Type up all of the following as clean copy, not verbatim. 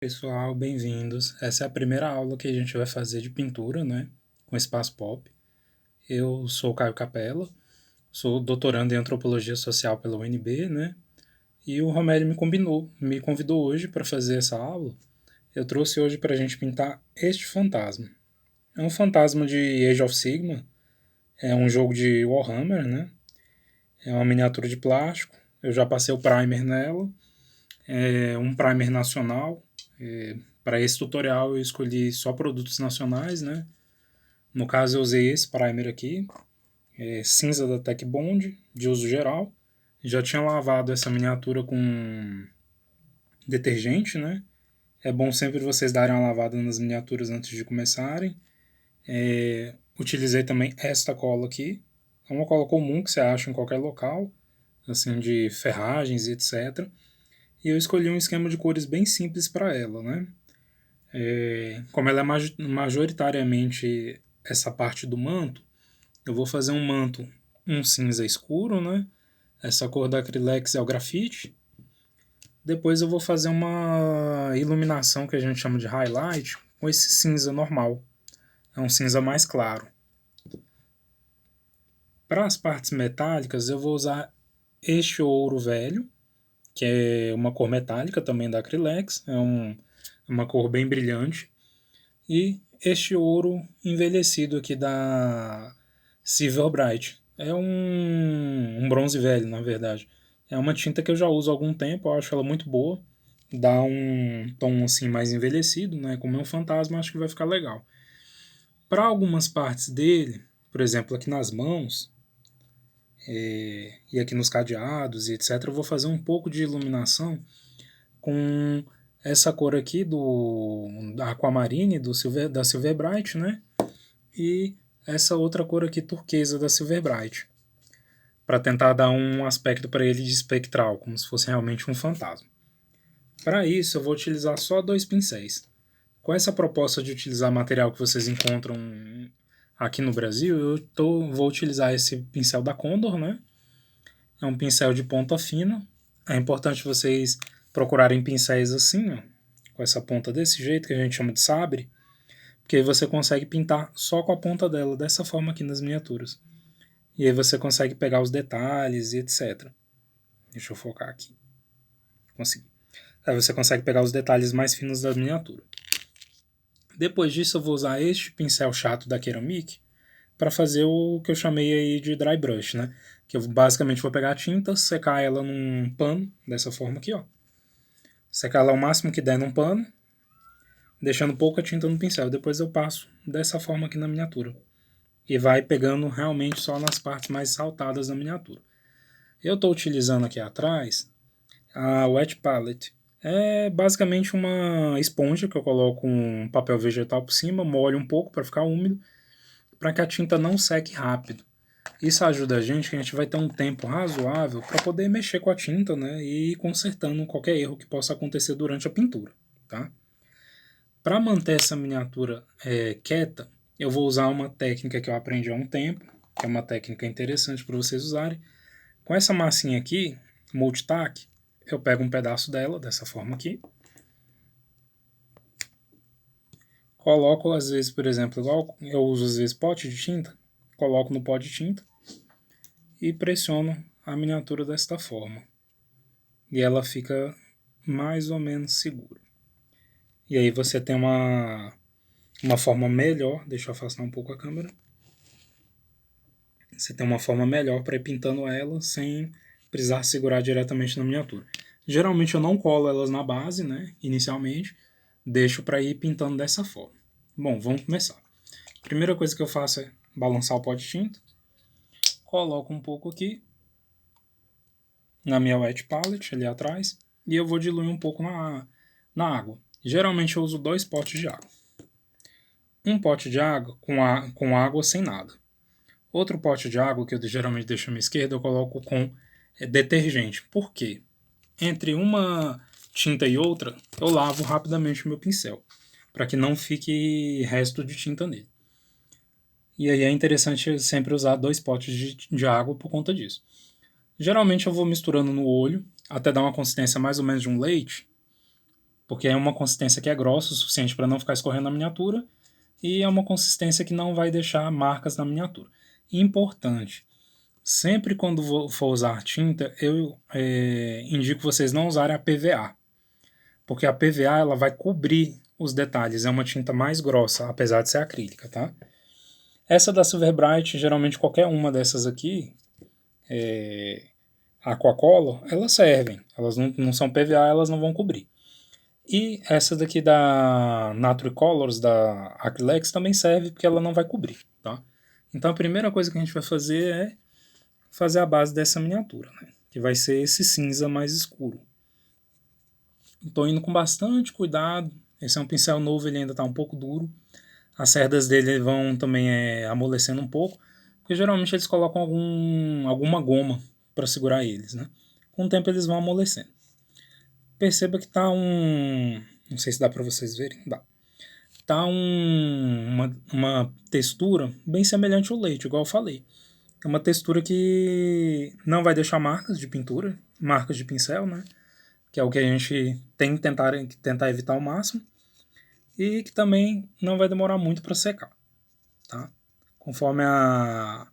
Pessoal, bem-vindos. Essa é a primeira aula que a gente vai fazer de pintura, né, com espaço pop. Eu sou o Caio Capella, sou doutorando em antropologia social pela UNB, né? E o Romério me convidou hoje para fazer essa aula. Eu trouxe hoje para a gente pintar este fantasma. É um fantasma de Age of Sigmar, é um jogo de Warhammer, né? É uma miniatura de plástico. Eu já passei o primer nela, é um primer nacional. Para esse tutorial eu escolhi só produtos nacionais, né? No caso eu usei esse primer aqui, cinza da Tech Bond, de uso geral. Já tinha lavado essa miniatura com detergente, né? É bom sempre vocês darem uma lavada nas miniaturas antes de começarem. Utilizei também esta cola aqui. É uma cola comum que você acha em qualquer local, assim, de ferragens e etc. E eu escolhi um esquema de cores bem simples para ela, né? Como ela é majoritariamente essa parte do manto, eu vou fazer um manto, um cinza escuro, né? Essa cor da Acrylex é o grafite. Depois eu vou fazer uma iluminação que a gente chama de highlight com esse cinza normal. É um cinza mais claro. Para as partes metálicas eu vou usar este ouro velho, que é uma cor metálica também da Acrylex. Uma cor bem brilhante. E este ouro envelhecido aqui da Silver Bright. É um bronze velho, na verdade. É uma tinta que eu já uso há algum tempo, eu acho ela muito boa. Dá um tom assim mais envelhecido, né? Como é um fantasma, acho que vai ficar legal. Para algumas partes dele, por exemplo, aqui nas mãos, e aqui nos cadeados e etc., eu vou fazer um pouco de iluminação com essa cor aqui da Aquamarine, da Silver Bright, né? E essa outra cor aqui turquesa da Silver Bright, para tentar dar um aspecto para ele de espectral, como se fosse realmente um fantasma. Para isso, eu vou utilizar só dois pincéis. Com essa proposta de utilizar material que vocês encontram aqui no Brasil, vou utilizar esse pincel da Condor, né? É um pincel de ponta fina. É importante vocês procurarem pincéis assim, ó, com essa ponta desse jeito, que a gente chama de sabre, porque aí você consegue pintar só com a ponta dela, dessa forma aqui nas miniaturas. E aí você consegue pegar os detalhes e etc. Deixa eu focar aqui. Consegui. Aí você consegue pegar os detalhes mais finos da miniatura. Depois disso eu vou usar este pincel chato da Ceramic para fazer o que eu chamei aí de dry brush, né? Que eu basicamente vou pegar a tinta, secar ela num pano, dessa forma aqui, ó. Secar ela ao máximo que der num pano, deixando pouca tinta no pincel. Depois eu passo dessa forma aqui na miniatura. E vai pegando realmente só nas partes mais saltadas da miniatura. Eu estou utilizando aqui atrás a Wet Palette. É basicamente uma esponja que eu coloco um papel vegetal por cima, molho um pouco para ficar úmido, para que a tinta não seque rápido. Isso ajuda a gente, que a gente vai ter um tempo razoável para poder mexer com a tinta, né, e ir consertando qualquer erro que possa acontecer durante a pintura, tá? Para manter essa miniatura quieta, eu vou usar uma técnica que eu aprendi há um tempo, que é uma técnica interessante para vocês usarem. Com essa massinha aqui, multitack, eu pego um pedaço dela, dessa forma aqui, coloco às vezes, por exemplo, igual eu uso às vezes pote de tinta, coloco no pote de tinta e pressiono a miniatura desta forma. E ela fica mais ou menos segura. E aí você tem uma forma melhor, deixa eu afastar um pouco a câmera, você tem uma forma melhor para ir pintando ela sem precisar segurar diretamente na miniatura. Geralmente eu não colo elas na base, né, inicialmente, deixo para ir pintando dessa forma. Bom, vamos começar. Primeira coisa que eu faço é balançar o pó de tinta, coloco um pouco aqui na minha wet palette ali atrás e eu vou diluir um pouco na água. Geralmente eu uso 2 potes de água. Um pote de água com água sem nada. Outro pote de água que eu geralmente deixo à minha esquerda eu coloco com detergente. Por quê? Entre uma tinta e outra eu lavo rapidamente o meu pincel, para que não fique resto de tinta nele. E aí é interessante sempre usar 2 potes de água por conta disso. Geralmente eu vou misturando no olho até dar uma consistência mais ou menos de um leite, porque é uma consistência que é grossa o suficiente para não ficar escorrendo na miniatura e é uma consistência que não vai deixar marcas na miniatura. Importante, sempre quando for usar tinta, eu indico vocês não usarem a PVA, porque a PVA ela vai cobrir os detalhes, é uma tinta mais grossa, apesar de ser acrílica, tá? Essa da Silver Bright, geralmente qualquer uma dessas aqui, Aquacolor, elas servem, elas não são PVA, elas não vão cobrir. E essa daqui da Nature Colors, da Acrylex, também serve porque ela não vai cobrir, tá? Então a primeira coisa que a gente vai fazer é fazer a base dessa miniatura, né? Que vai ser esse cinza mais escuro. Estou indo com bastante cuidado, esse é um pincel novo, ele ainda está um pouco duro. As cerdas dele vão também amolecendo um pouco, porque geralmente eles colocam alguma goma para segurar eles, né? Com o tempo eles vão amolecendo. Perceba que tá não sei se dá para vocês verem, dá. Tá uma textura bem semelhante ao leite, igual eu falei. É uma textura que não vai deixar marcas de pintura, marcas de pincel, né? Que é o que a gente tem que tentar evitar ao máximo. E que também não vai demorar muito para secar, tá? Conforme a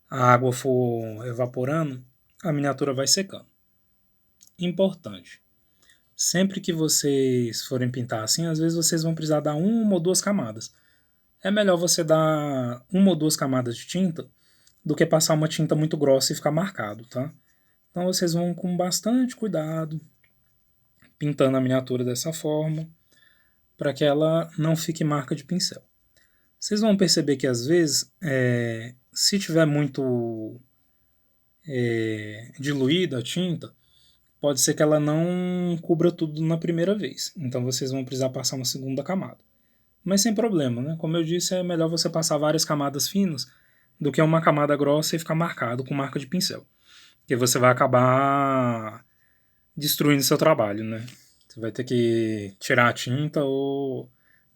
água for evaporando, a miniatura vai secando. Importante. Sempre que vocês forem pintar assim, às vezes vocês vão precisar dar uma ou duas camadas. É melhor você dar uma ou duas camadas de tinta do que passar uma tinta muito grossa e ficar marcado, tá? Então vocês vão com bastante cuidado, pintando a miniatura dessa forma, para que ela não fique marca de pincel. Vocês vão perceber que às vezes, se tiver muito diluída a tinta, pode ser que ela não cubra tudo na primeira vez. Então vocês vão precisar passar uma segunda camada. Mas sem problema, né? Como eu disse, é melhor você passar várias camadas finas do que uma camada grossa e ficar marcado com marca de pincel. Porque você vai acabar destruindo seu trabalho, né? Você vai ter que tirar a tinta ou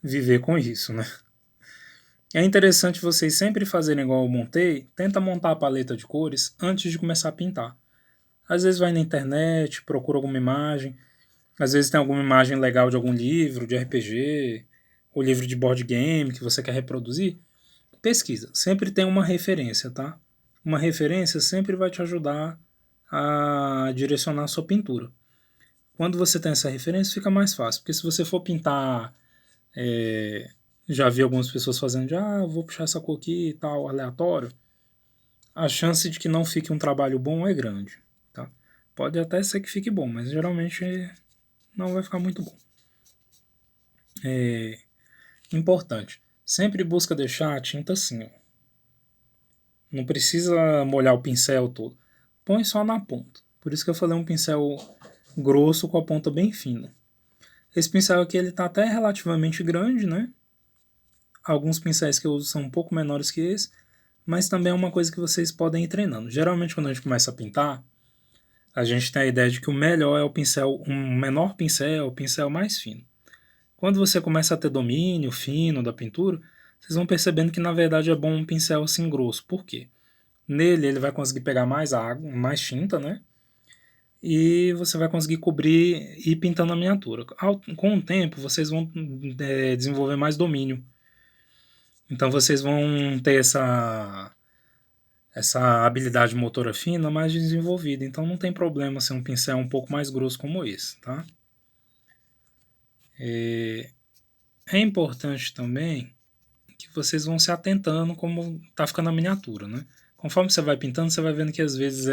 viver com isso, né? É interessante vocês sempre fazerem igual eu montei, tenta montar a paleta de cores antes de começar a pintar. Às vezes vai na internet, procura alguma imagem, às vezes tem alguma imagem legal de algum livro, de RPG, ou livro de board game que você quer reproduzir, pesquisa. Sempre tem uma referência, tá? Uma referência sempre vai te ajudar a direcionar a sua pintura. Quando você tem essa referência, fica mais fácil, porque se você for pintar, já vi algumas pessoas fazendo vou puxar essa cor aqui e tal, aleatório, a chance de que não fique um trabalho bom é grande, tá? Pode até ser que fique bom, mas geralmente não vai ficar muito bom. Importante, sempre busca deixar a tinta assim, ó. Não precisa molhar o pincel todo. Põe só na ponta. Por isso que eu falei um pincel grosso com a ponta bem fina. Esse pincel aqui ele tá até relativamente grande, né? Alguns pincéis que eu uso são um pouco menores que esse, mas também é uma coisa que vocês podem ir treinando. Geralmente quando a gente começa a pintar, a gente tem a ideia de que o melhor é um menor pincel, o pincel mais fino. Quando você começa a ter domínio fino da pintura, vocês vão percebendo que na verdade é bom um pincel assim grosso. Por quê? Nele ele vai conseguir pegar mais água, mais tinta, né? E você vai conseguir cobrir e ir pintando a miniatura. Com o tempo vocês vão desenvolver mais domínio. Então vocês vão ter essa habilidade motora fina mais desenvolvida. Então não tem problema ser um pincel um pouco mais grosso como esse, tá? É importante também que vocês vão se atentando como tá ficando a miniatura, né? Conforme você vai pintando, você vai vendo que às vezes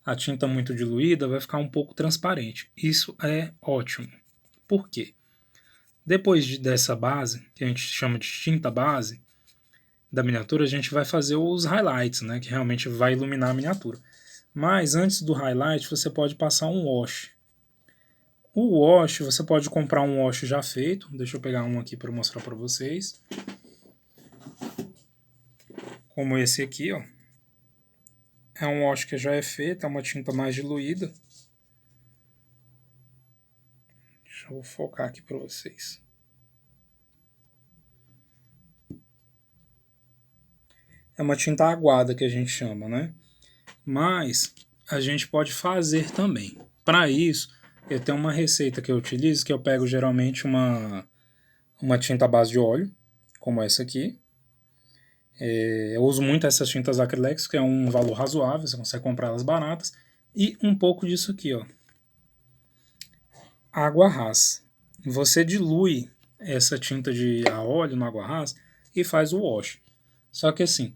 a tinta muito diluída vai ficar um pouco transparente. Isso é ótimo. Por quê? Depois dessa base, que a gente chama de tinta base da miniatura, a gente vai fazer os highlights, né? Que realmente vai iluminar a miniatura. Mas antes do highlight, você pode passar um wash. O wash, você pode comprar um wash já feito. Deixa eu pegar um aqui para mostrar para vocês. Como esse aqui, ó. É um wash que já é feito, é uma tinta mais diluída. Deixa eu focar aqui para vocês. É uma tinta aguada que a gente chama, né? Mas a gente pode fazer também. Para isso, Eu tenho uma receita que eu utilizo, que eu pego geralmente uma tinta à base de óleo, como essa aqui. Eu uso muito essas tintas Acrylex, que é um valor razoável, você consegue comprar elas baratas. E um pouco disso aqui, ó. Água ras. Você dilui essa tinta a óleo na água ras e faz o wash. Só que assim,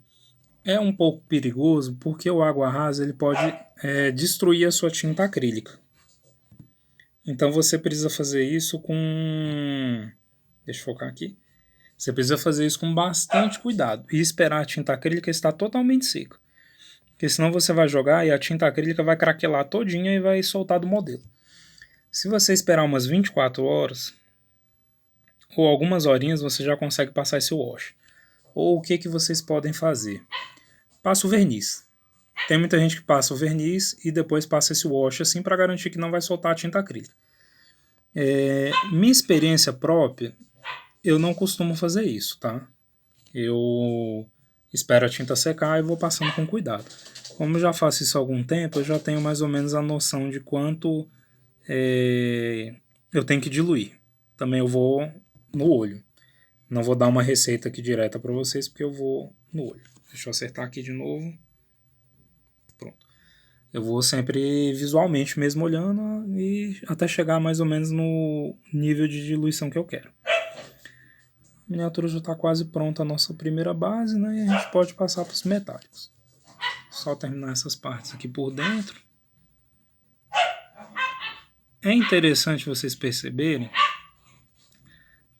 é um pouco perigoso porque o água rasa ele pode destruir a sua tinta acrílica. Então você precisa fazer isso com... Deixa eu focar aqui. Você precisa fazer isso com bastante cuidado e esperar a tinta acrílica estar totalmente seca. Porque senão você vai jogar e a tinta acrílica vai craquelar todinha e vai soltar do modelo. Se você esperar umas 24 horas ou algumas horinhas, você já consegue passar esse wash. Ou o que vocês podem fazer? Passa o verniz. Tem muita gente que passa o verniz e depois passa esse wash assim para garantir que não vai soltar a tinta acrílica. Minha experiência própria, eu não costumo fazer isso, tá? Eu espero a tinta secar e vou passando com cuidado. Como eu já faço isso há algum tempo, eu já tenho mais ou menos a noção de quanto eu tenho que diluir. Também eu vou no olho. Não vou dar uma receita aqui direta para vocês, porque eu vou no olho. Deixa eu acertar aqui de novo. Pronto. Eu vou sempre visualmente mesmo olhando e até chegar mais ou menos no nível de diluição que eu quero. A miniatura já está quase pronta a nossa primeira base, né? E a gente pode passar para os metálicos. Só terminar essas partes aqui por dentro. É interessante vocês perceberem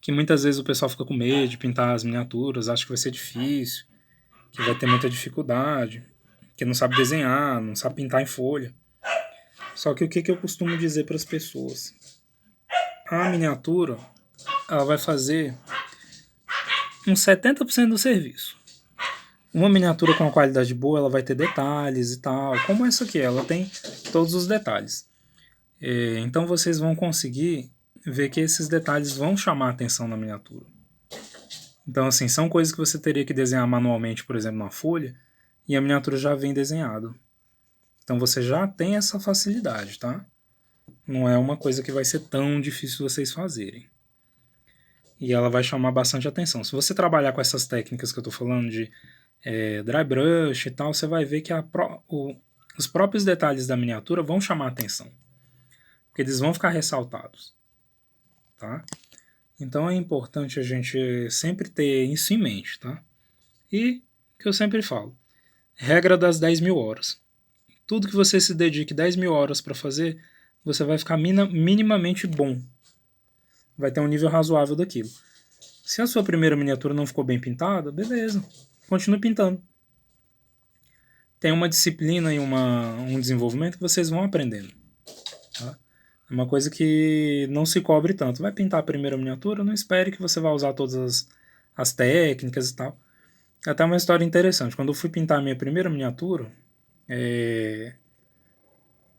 que muitas vezes o pessoal fica com medo de pintar as miniaturas, acha que vai ser difícil, que vai ter muita dificuldade, que não sabe desenhar, não sabe pintar em folha. Só que o que eu costumo dizer para as pessoas? A miniatura, ela vai fazer uns 70% do serviço. Uma miniatura com uma qualidade boa, ela vai ter detalhes e tal, como essa aqui, ela tem todos os detalhes. Então vocês vão conseguir ver que esses detalhes vão chamar a atenção na miniatura. Então, assim, são coisas que você teria que desenhar manualmente, por exemplo, na folha, e a miniatura já vem desenhada. Então você já tem essa facilidade, tá? Não é uma coisa que vai ser tão difícil vocês fazerem. E ela vai chamar bastante atenção. Se você trabalhar com essas técnicas que eu estou falando de dry brush e tal, você vai ver que os próprios detalhes da miniatura vão chamar atenção. Porque eles vão ficar ressaltados. Tá? Então é importante a gente sempre ter isso em mente. Tá? E que eu sempre falo, regra das 10.000 horas. Tudo que você se dedique 10.000 horas para fazer, você vai ficar minimamente bom. Vai ter um nível razoável daquilo. Se a sua primeira miniatura não ficou bem pintada, beleza, continue pintando. Tem uma disciplina e um desenvolvimento que vocês vão aprendendo. Tá? É uma coisa que não se cobre tanto. Vai pintar a primeira miniatura, não espere que você vai usar todas as técnicas e tal. Até uma história interessante. Quando eu fui pintar a minha primeira miniatura,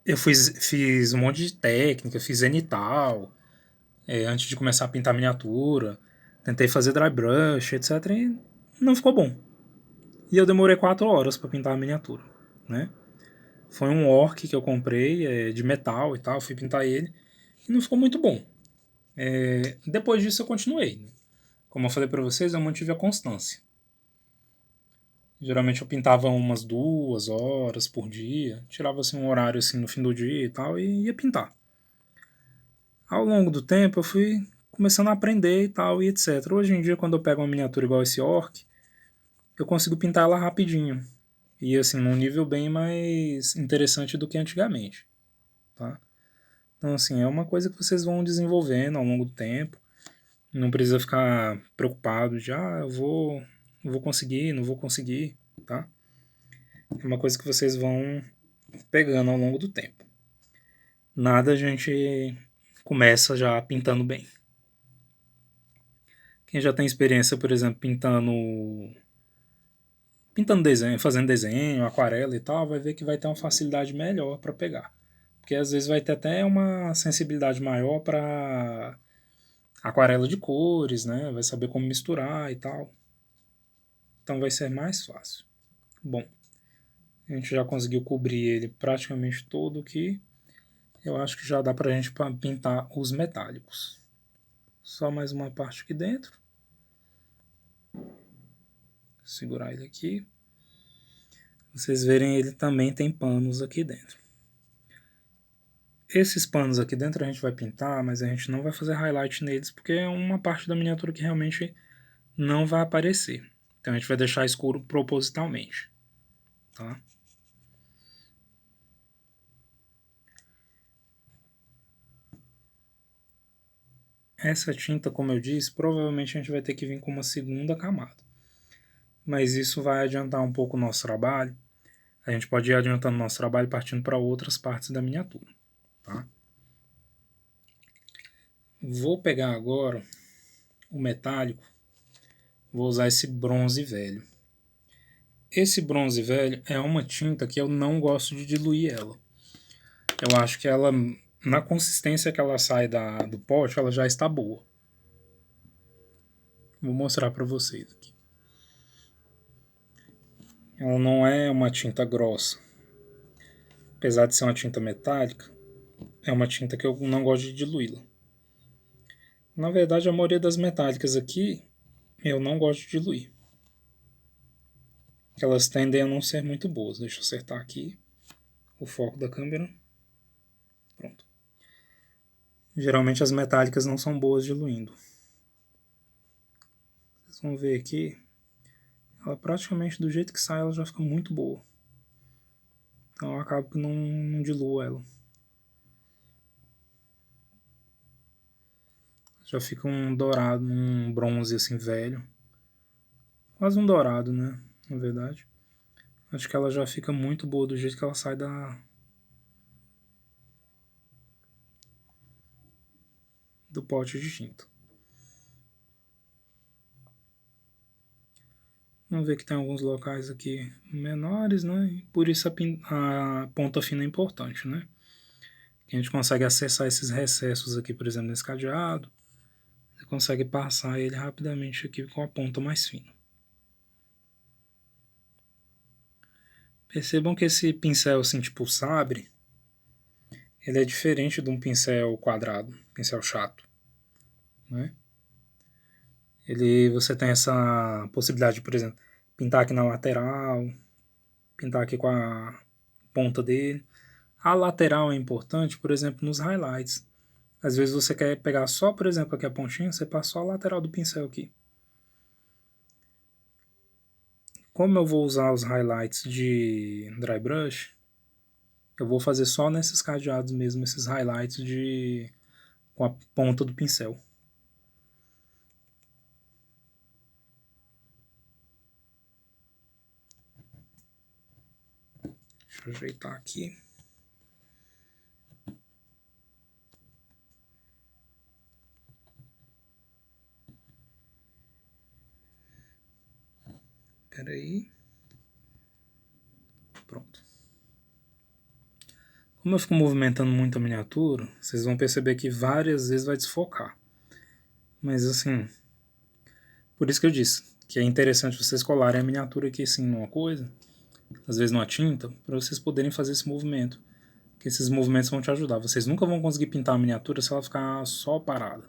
eu fiz um monte de técnica, fiz zenital, antes de começar a pintar miniatura. Tentei fazer dry brush, etc. E não ficou bom. E eu demorei 4 horas para pintar a miniatura, né? Foi um orc que eu comprei, de metal e tal, fui pintar ele, e não ficou muito bom. Depois disso eu continuei. Né? Como eu falei para vocês, eu mantive a constância. Geralmente eu pintava umas 2 horas por dia, tirava assim, um horário assim, no fim do dia e tal, e ia pintar. Ao longo do tempo eu fui começando a aprender e tal, e etc. Hoje em dia, quando eu pego uma miniatura igual esse orc, eu consigo pintar ela rapidinho. E assim, num nível bem mais interessante do que antigamente. Tá? Então, assim, é uma coisa que vocês vão desenvolvendo ao longo do tempo. Não precisa ficar preocupado de, eu vou conseguir, não vou conseguir, tá? É uma coisa que vocês vão pegando ao longo do tempo. Nada a gente começa já pintando bem. Quem já tem experiência, por exemplo, pintando desenho, fazendo desenho, aquarela e tal, vai ver que vai ter uma facilidade melhor para pegar. Porque às vezes vai ter até uma sensibilidade maior para aquarela de cores, né? Vai saber como misturar e tal. Então vai ser mais fácil. Bom, a gente já conseguiu cobrir ele praticamente todo aqui. eu acho que já dá pra gente pintar os metálicos. Só mais uma parte aqui dentro. Segurar ele aqui. Vocês verem, ele também tem panos aqui dentro. Esses panos aqui dentro a gente vai pintar, mas a gente não vai fazer highlight neles, porque é uma parte da miniatura que realmente não vai aparecer. Então a gente vai deixar escuro propositalmente, tá? Essa tinta, como eu disse, provavelmente a gente vai ter que vir com uma segunda camada. Mas isso vai adiantar um pouco o nosso trabalho. A gente pode ir adiantando o nosso trabalho partindo para outras partes da miniatura, tá? Vou pegar agora o metálico, vou usar esse bronze velho. Esse bronze velho é uma tinta que eu não gosto de diluir ela. Eu acho que ela, na consistência que ela sai do pote, ela já está boa. Vou mostrar para vocês aqui. Ela não é uma tinta grossa. Apesar de ser uma tinta metálica, é uma tinta que eu não gosto de diluí-la. Na verdade, a maioria das metálicas aqui, eu não gosto de diluir. Elas tendem a não ser muito boas. Deixa eu acertar aqui o foco da câmera. Pronto. Geralmente as metálicas não são boas diluindo. Vocês vão ver aqui, ela praticamente do jeito que sai, ela já fica muito boa. Então eu acabo que não diluo ela. Já fica um dourado, um bronze assim velho. Quase um dourado, né? Na verdade. Acho que ela já fica muito boa do jeito que ela sai do pote de tinta. Vamos ver que tem alguns locais aqui menores, né? Por isso a ponta fina é importante, né? A gente consegue acessar esses recessos aqui, por exemplo, nesse cadeado. Você consegue passar ele rapidamente aqui com a ponta mais fina. Percebam que esse pincel assim, tipo sabre, ele é diferente de um pincel quadrado, pincel chato, né? Você tem essa possibilidade de, por exemplo, pintar aqui na lateral, pintar aqui com a ponta dele. A lateral é importante, por exemplo, nos highlights. Às vezes você quer pegar só, por exemplo, aqui a pontinha, você passa só a lateral do pincel aqui. Como eu vou usar os highlights de dry brush, eu vou fazer só nesses cadeados mesmo, esses highlights com a ponta do pincel. Deixa eu ajeitar aqui. Espera aí. Pronto. Como eu fico movimentando muito a miniatura, vocês vão perceber que várias vezes vai desfocar. Mas assim, por isso que eu disse que é interessante vocês colarem a miniatura aqui assim numa coisa, às vezes numa tinta, para vocês poderem fazer esse movimento. Que esses movimentos vão te ajudar. Vocês nunca vão conseguir pintar a miniatura se ela ficar só parada.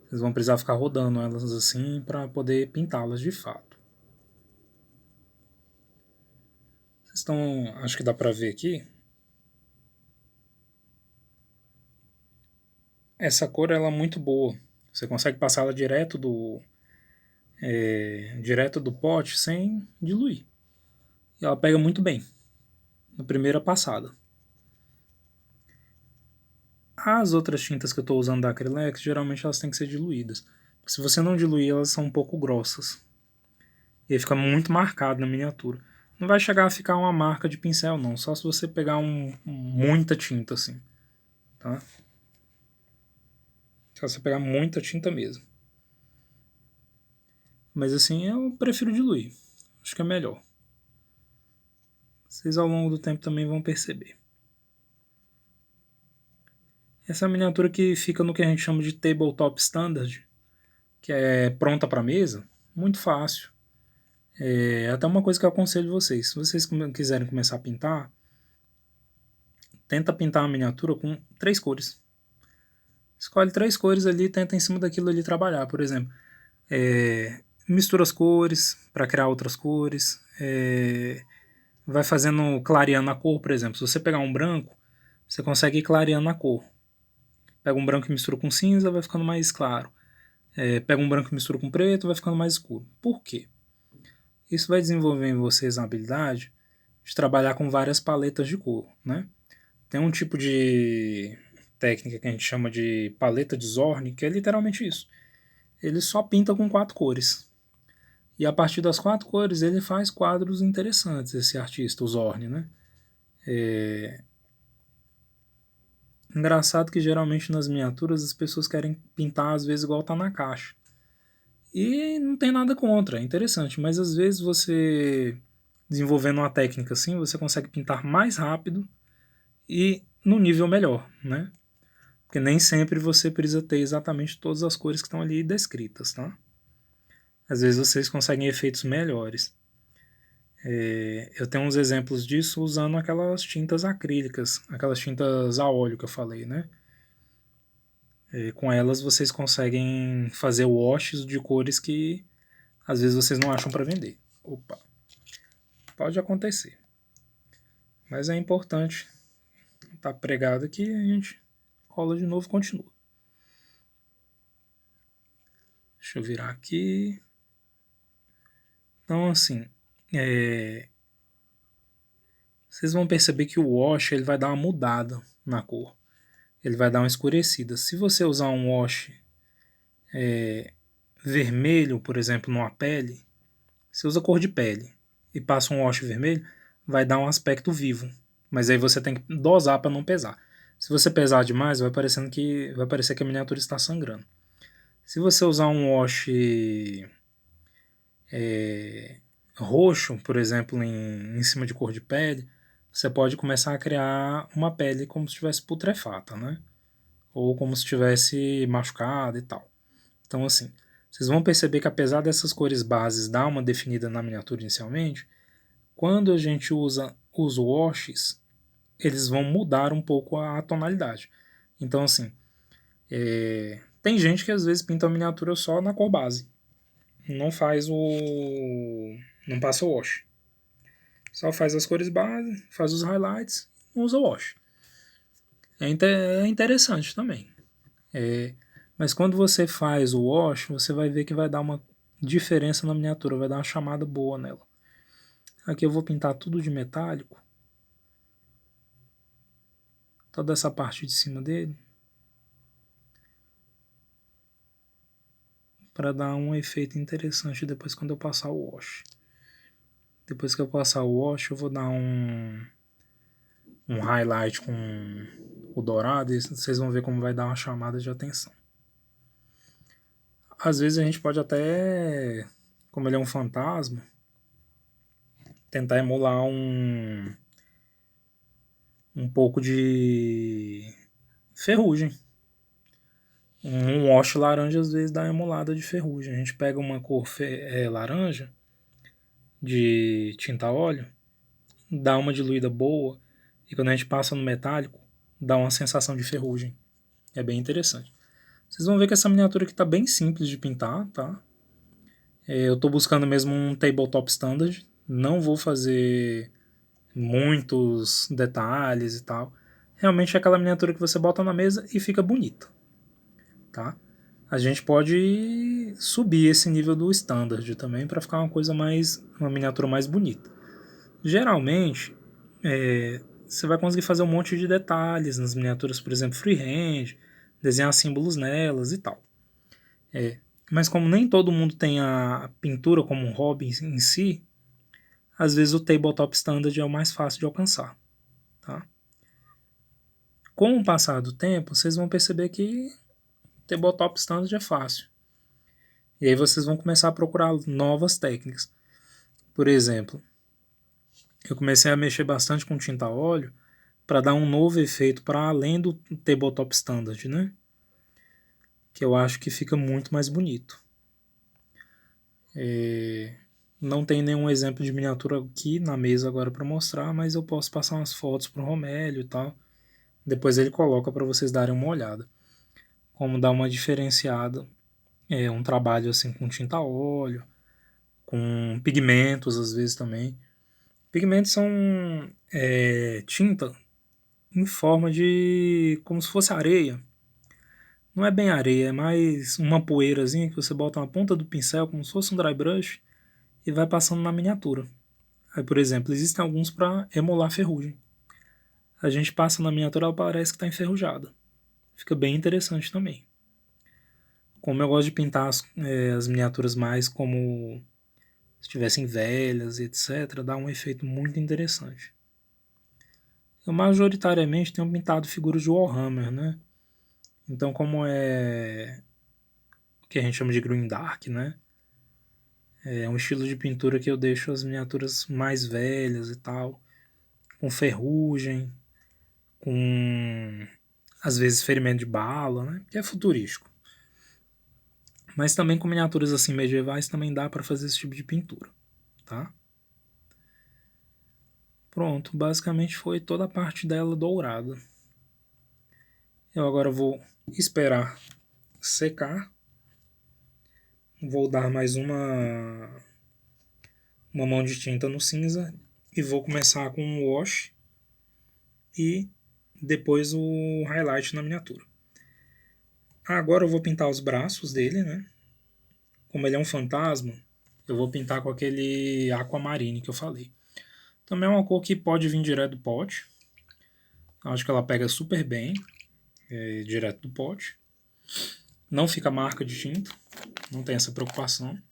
Vocês vão precisar ficar rodando elas assim para poder pintá-las de fato. Vocês estão, acho que dá para ver aqui. Essa cor ela é muito boa. Você consegue passar ela direto do pote sem diluir. E ela pega muito bem na primeira passada. As outras tintas que eu estou usando da Acrylex, geralmente elas têm que ser diluídas. Se você não diluir, elas são um pouco grossas. E aí fica muito marcado na miniatura. Não vai chegar a ficar uma marca de pincel, não. Só se você pegar muita tinta, assim. Tá? Só você pegar muita tinta mesmo. Mas assim, eu prefiro diluir. Acho que é melhor. Vocês ao longo do tempo também vão perceber. Essa é a miniatura que fica no que a gente chama de tabletop standard, que é pronta para mesa, muito fácil. É até uma coisa que eu aconselho vocês. Se vocês quiserem começar a pintar, tenta pintar uma miniatura com 3 cores. Escolhe 3 cores ali e tenta em cima daquilo ali trabalhar, por exemplo. Mistura as cores para criar outras cores. Vai fazendo, clareando a cor, por exemplo. Se você pegar um branco, você consegue ir clareando a cor. Pega um branco e mistura com cinza, vai ficando mais claro. Pega um branco e mistura com preto, vai ficando mais escuro. Por quê? Isso vai desenvolver em vocês a habilidade de trabalhar com várias paletas de cor, né? Tem um tipo de técnica que a gente chama de paleta de Zorn, que é literalmente isso. Ele só pinta com 4 cores. E a partir das 4 cores ele faz quadros interessantes, esse artista, o Zorn, né? Engraçado que geralmente nas miniaturas as pessoas querem pintar às vezes igual tá na caixa. E não tem nada contra, é interessante, mas às vezes você desenvolvendo uma técnica assim, você consegue pintar mais rápido e no nível melhor, né? Porque nem sempre você precisa ter exatamente todas as cores que estão ali descritas, tá? Às vezes vocês conseguem efeitos melhores. Eu tenho uns exemplos disso usando aquelas tintas acrílicas, aquelas tintas a óleo que eu falei, né? Com elas vocês conseguem fazer washes de cores que às vezes vocês não acham para vender. Opa, pode acontecer. Mas é importante estar pregado aqui e a gente cola de novo e continua. Deixa eu virar aqui. Então, assim, vocês vão perceber que o wash ele vai dar uma mudada na cor. Ele vai dar uma escurecida. Se você usar um wash vermelho, por exemplo, numa pele, você usa cor de pele e passa um wash vermelho, vai dar um aspecto vivo. Mas aí você tem que dosar para não pesar. Se você pesar demais, vai parecer que a miniatura está sangrando. Se você usar um wash roxo, por exemplo, em cima de cor de pele, você pode começar a criar uma pele como se estivesse putrefata, né? Ou como se estivesse machucada e tal. Então, assim, vocês vão perceber que apesar dessas cores bases dar uma definida na miniatura inicialmente, quando a gente usa os washes, eles vão mudar um pouco a tonalidade. Então, assim, tem gente que às vezes pinta a miniatura só na cor base. Não faz o... não passa o wash. Só faz as cores base, faz os highlights, usa o wash. É interessante também. Mas quando você faz o wash, você vai ver que vai dar uma diferença na miniatura, vai dar uma chamada boa nela. Aqui eu vou pintar tudo de metálico. Toda essa parte de cima dele. Para dar um efeito interessante depois quando eu passar o wash. Depois que eu passar o wash, eu vou dar um highlight com o dourado e vocês vão ver como vai dar uma chamada de atenção. Às vezes a gente pode até, como ele é um fantasma, tentar emular um pouco de ferrugem. Um wash laranja às vezes dá uma emulada de ferrugem. A gente pega uma cor laranja de tinta óleo, dá uma diluída boa e quando a gente passa no metálico, dá uma sensação de ferrugem. É bem interessante. Vocês vão ver que essa miniatura aqui está bem simples de pintar, tá? Eu estou buscando mesmo um tabletop standard. Não vou fazer muitos detalhes e tal. Realmente é aquela miniatura que você bota na mesa e fica bonita, tá? A gente pode subir esse nível do standard também para ficar uma miniatura mais bonita. Geralmente, você vai conseguir fazer um monte de detalhes nas miniaturas, por exemplo, freehand, desenhar símbolos nelas e tal. Mas como nem todo mundo tem a pintura como um hobby em si, às vezes o tabletop standard é o mais fácil de alcançar. Tá? Com o passar do tempo, vocês vão perceber que tabletop standard é fácil. E aí vocês vão começar a procurar novas técnicas. Por exemplo, eu comecei a mexer bastante com tinta a óleo para dar um novo efeito para além do tabletop standard, né? Que eu acho que fica muito mais bonito. Não tem nenhum exemplo de miniatura aqui na mesa agora para mostrar, mas eu posso passar umas fotos pro Romélio e tal. Depois ele coloca para vocês darem uma olhada. Como dar uma diferenciada, um trabalho assim com tinta a óleo, com pigmentos às vezes também. Pigmentos são tinta em forma de como se fosse areia. Não é bem areia, é mais uma poeirazinha que você bota na ponta do pincel, como se fosse um dry brush, e vai passando na miniatura. Aí, por exemplo, existem alguns para emular ferrugem. A gente passa na miniatura, ela parece que está enferrujada. Fica bem interessante também. Como eu gosto de pintar as miniaturas mais como se estivessem velhas, etc., dá um efeito muito interessante. Eu majoritariamente tenho pintado figuras de Warhammer, né? Então, como é o que a gente chama de Green Dark, né? É um estilo de pintura que eu deixo as miniaturas mais velhas e tal, com ferrugem, com às vezes ferimento de bala, né? Que é futurístico. Mas também com miniaturas assim medievais também dá para fazer esse tipo de pintura, tá? Pronto, basicamente foi toda a parte dela dourada. Eu agora vou esperar secar. Vou dar mais uma mão de tinta no cinza e vou começar com o wash e depois o highlight na miniatura. Agora eu vou pintar os braços dele, né? Como ele é um fantasma, eu vou pintar com aquele aquamarine que eu falei. Também é uma cor que pode vir direto do pote. Acho que ela pega super bem direto do pote. Não fica marca de tinta, não tem essa preocupação.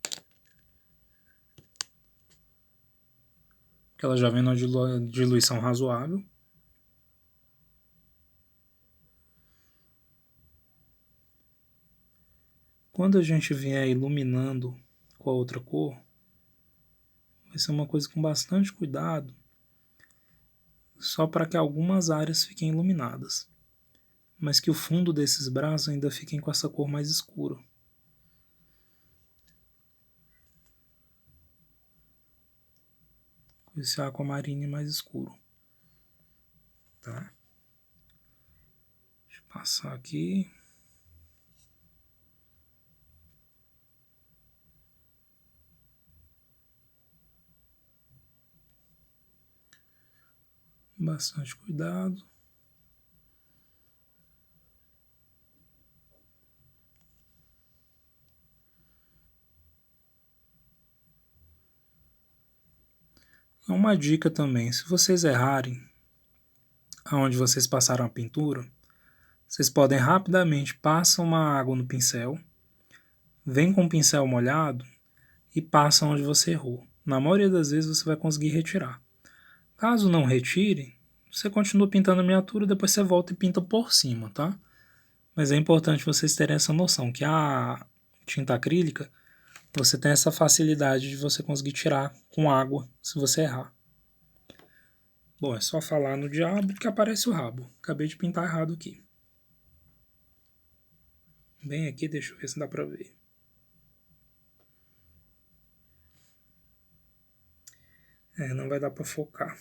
Porque ela já vem numa diluição razoável. Quando a gente vier iluminando com a outra cor, vai ser uma coisa com bastante cuidado, só para que algumas áreas fiquem iluminadas, mas que o fundo desses braços ainda fiquem com essa cor mais escura. Com esse aquamarine mais escuro. Tá? Deixa eu passar aqui. Bastante cuidado. Uma dica também, se vocês errarem aonde vocês passaram a pintura, vocês podem rapidamente passar uma água no pincel, vem com o pincel molhado e passa onde você errou. Na maioria das vezes você vai conseguir retirar. Caso não retire, você continua pintando a miniatura, depois você volta e pinta por cima, tá? Mas é importante vocês terem essa noção que a tinta acrílica, você tem essa facilidade de você conseguir tirar com água se você errar. Bom, é só falar no diabo que aparece o rabo. Acabei de pintar errado aqui. Bem aqui, deixa eu ver se dá pra ver. Não vai dar pra focar.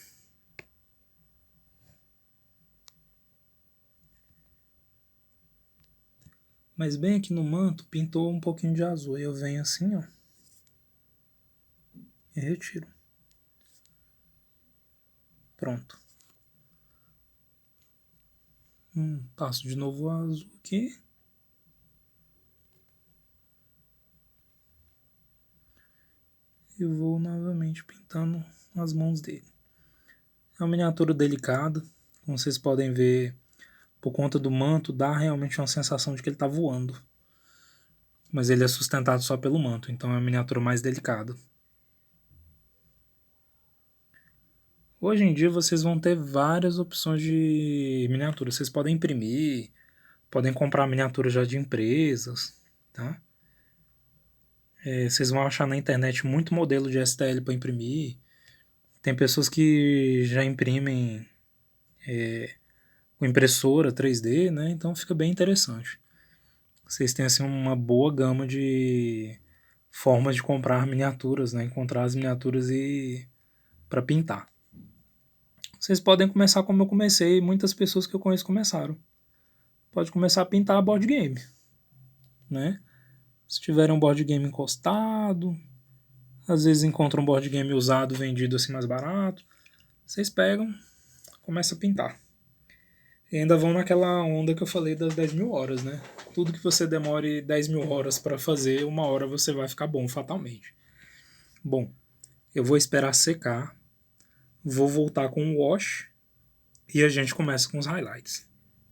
Mas bem aqui no manto, pintou um pouquinho de azul. Aí eu venho assim, ó. E retiro. Pronto. Passo de novo o azul aqui. E vou novamente pintando as mãos dele. É uma miniatura delicada. Como vocês podem ver, por conta do manto, dá realmente uma sensação de que ele está voando. Mas ele é sustentado só pelo manto, então é uma miniatura mais delicada. Hoje em dia vocês vão ter várias opções de miniatura. Vocês podem imprimir, podem comprar miniatura já de empresas, tá? Vocês vão achar na internet muito modelo de STL para imprimir. Tem pessoas que já imprimem com impressora 3D, né? Então fica bem interessante. Vocês têm assim uma boa gama de formas de comprar miniaturas, né? Encontrar as miniaturas e para pintar. Vocês podem começar como eu comecei, e muitas pessoas que eu conheço começaram. Pode começar a pintar board game, né? Se tiver um board game encostado, às vezes encontra um board game usado vendido assim mais barato, vocês pegam, começa a pintar. E ainda vão naquela onda que eu falei das 10 mil horas, né? Tudo que você demore 10 mil horas para fazer, uma hora você vai ficar bom fatalmente. Bom, eu vou esperar secar, vou voltar com o wash e a gente começa com os highlights.